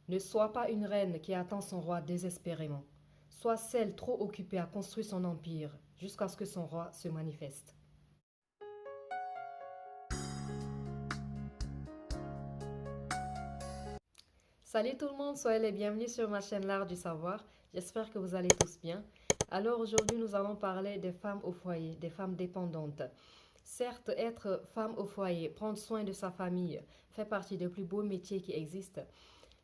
Ne sois pas une reine qui attend son roi désespérément. Sois celle trop occupée à construire son empire jusqu'à ce que son roi se manifeste. Salut tout le monde, soyez les bienvenus sur ma chaîne L'Art du Savoir. J'espère que vous allez tous bien. Alors aujourd'hui, nous allons parler des femmes au foyer, des femmes dépendantes. Certes, être femme au foyer, prendre soin de sa famille, fait partie des plus beaux métiers qui existent,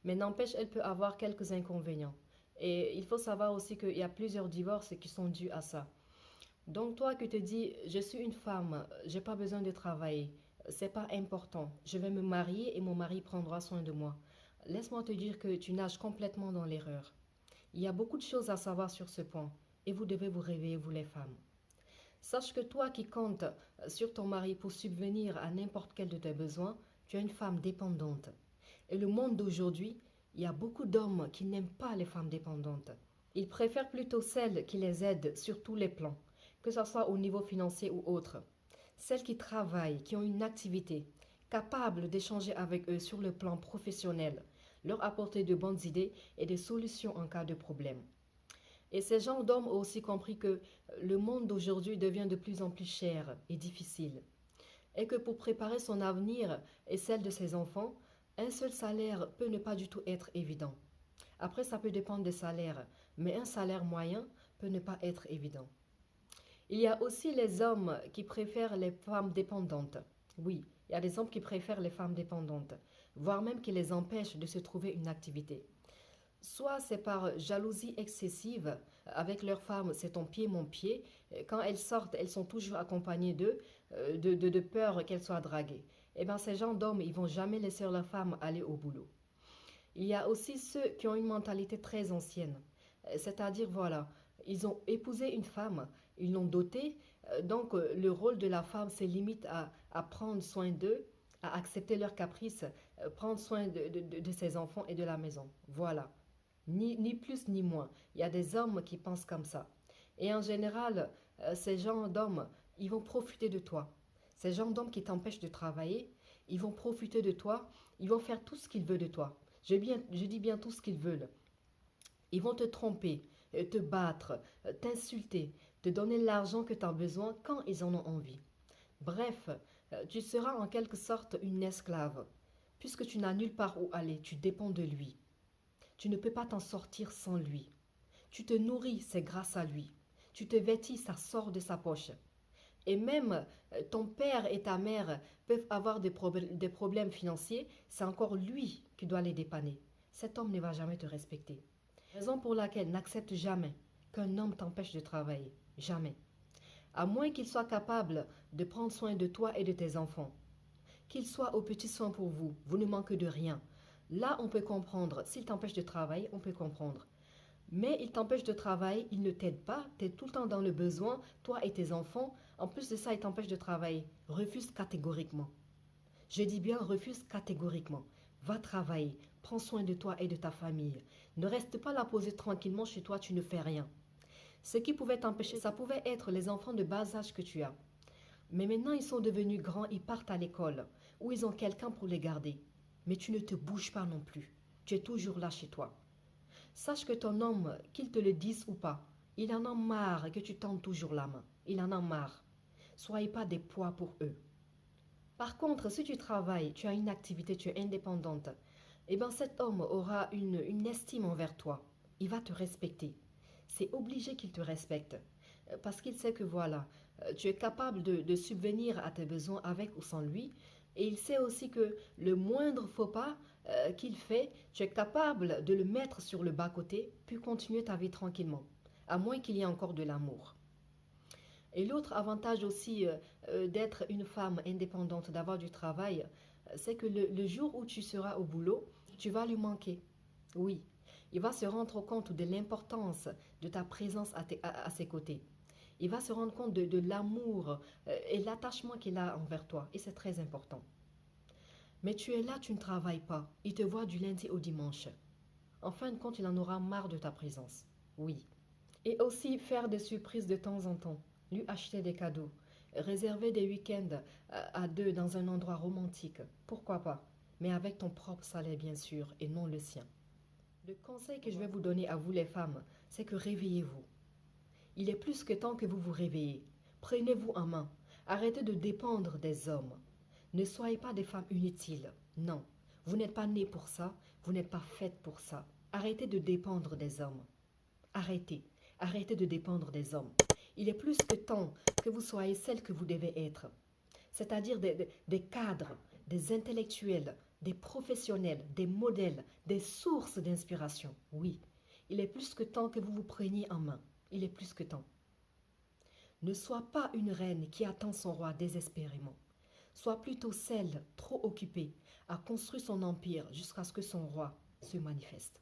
mais n'empêche, elle peut avoir quelques inconvénients. Et il faut savoir aussi qu'il y a plusieurs divorces qui sont dus à ça. Donc toi qui te dis, je suis une femme, j'ai pas besoin de travailler, c'est pas important, je vais me marier et mon mari prendra soin de moi. Laisse-moi te dire que tu nages complètement dans l'erreur. Il y a beaucoup de choses à savoir sur ce point et vous devez vous réveiller, vous les femmes. Sache que toi qui comptes sur ton mari pour subvenir à n'importe quel de tes besoins, tu es une femme dépendante. Et le monde d'aujourd'hui, il y a beaucoup d'hommes qui n'aiment pas les femmes dépendantes. Ils préfèrent plutôt celles qui les aident sur tous les plans, que ce soit au niveau financier ou autre. Celles qui travaillent, qui ont une activité, capables d'échanger avec eux sur le plan professionnel, leur apporter de bonnes idées et des solutions en cas de problème. Et ces gens d'hommes ont aussi compris que le monde d'aujourd'hui devient de plus en plus cher et difficile. Et que pour préparer son avenir et celle de ses enfants, un seul salaire peut ne pas du tout être évident. Après, ça peut dépendre des salaires, mais un salaire moyen peut ne pas être évident. Il y a aussi les hommes qui préfèrent les femmes dépendantes. Oui, il y a des hommes qui préfèrent les femmes dépendantes, voire même qui les empêchent de se trouver une activité. Soit c'est par jalousie excessive, avec leur femme, c'est ton pied, mon pied. Quand elles sortent, elles sont toujours accompagnées d'eux, de peur qu'elles soient draguées. Eh bien, ces gens d'hommes, ils vont jamais laisser leur femme aller au boulot. Il y a aussi ceux qui ont une mentalité très ancienne. C'est-à-dire, voilà, ils ont épousé une femme, ils l'ont dotée, donc le rôle de la femme, c'est limite à prendre soin d'eux, à accepter leurs caprices, prendre soin de ses enfants et de la maison. Voilà. Ni plus ni moins. Il y a des hommes qui pensent comme ça. Et en général, ces gens d'hommes, ils vont profiter de toi. Ces gens d'hommes qui t'empêchent de travailler, ils vont profiter de toi, ils vont faire tout ce qu'ils veulent de toi. Je dis bien tout ce qu'ils veulent. Ils vont te tromper, te battre, t'insulter, te donner l'argent que tu as besoin quand ils en ont envie. Bref, tu seras en quelque sorte une esclave. Puisque tu n'as nulle part où aller, tu dépends de lui. Tu ne peux pas t'en sortir sans lui. Tu te nourris, c'est grâce à lui. Tu te vêtis, ça sort de sa poche. Et même ton père et ta mère peuvent avoir des problèmes financiers, c'est encore lui qui doit les dépanner. Cet homme ne va jamais te respecter. Raison pour laquelle n'accepte jamais qu'un homme t'empêche de travailler. Jamais. À moins qu'il soit capable de prendre soin de toi et de tes enfants. Qu'il soit aux petits soins pour vous, vous ne manquez de rien. Là, on peut comprendre. S'il t'empêche de travailler, on peut comprendre. Mais il t'empêche de travailler, il ne t'aide pas, tu es tout le temps dans le besoin, toi et tes enfants. En plus de ça, il t'empêche de travailler. Refuse catégoriquement. Je dis bien refuse catégoriquement. Va travailler, prends soin de toi et de ta famille. Ne reste pas là posé tranquillement chez toi, tu ne fais rien. Ce qui pouvait t'empêcher, ça pouvait être les enfants de bas âge que tu as. Mais maintenant, ils sont devenus grands, ils partent à l'école, ou ils ont quelqu'un pour les garder. Mais tu ne te bouges pas non plus. Tu es toujours là chez toi. Sache que ton homme, qu'il te le dise ou pas, il en a marre que tu tendes toujours la main. Il en a marre. Soyez pas des poids pour eux. Par contre, si tu travailles, tu as une activité, tu es indépendante, eh bien cet homme aura une estime envers toi. Il va te respecter. C'est obligé qu'il te respecte. Parce qu'il sait que voilà, tu es capable de subvenir à tes besoins avec ou sans lui. Et il sait aussi que le moindre faux pas qu'il fait, tu es capable de le mettre sur le bas-côté, puis continuer ta vie tranquillement. À moins qu'il y ait encore de l'amour. Et l'autre avantage aussi d'être une femme indépendante, d'avoir du travail, c'est que le jour où tu seras au boulot, tu vas lui manquer. Oui, il va se rendre compte de l'importance de ta présence à ses côtés. Il va se rendre compte de l'amour et l'attachement qu'il a envers toi. Et c'est très important. Mais tu es là, tu ne travailles pas. Il te voit du lundi au dimanche. En fin de compte, il en aura marre de ta présence. Oui. Et aussi faire des surprises de temps en temps. Lui acheter des cadeaux. Réserver des week-ends à deux dans un endroit romantique. Pourquoi pas? Mais avec ton propre salaire, bien sûr, et non le sien. Le conseil que je vais vous donner à vous les femmes, c'est que réveillez-vous. Il est plus que temps que vous vous réveillez. Prenez-vous en main. Arrêtez de dépendre des hommes. Ne soyez pas des femmes inutiles. Non, vous n'êtes pas nées pour ça, vous n'êtes pas faites pour ça. Arrêtez de dépendre des hommes. Arrêtez. Arrêtez de dépendre des hommes. Il est plus que temps que vous soyez celle que vous devez être. C'est-à-dire des cadres, des intellectuels, des professionnels, des modèles, des sources d'inspiration. Oui, il est plus que temps que vous vous preniez en main. Il est plus que temps. Ne sois pas une reine qui attend son roi désespérément. Sois plutôt celle trop occupée à construire son empire jusqu'à ce que son roi se manifeste.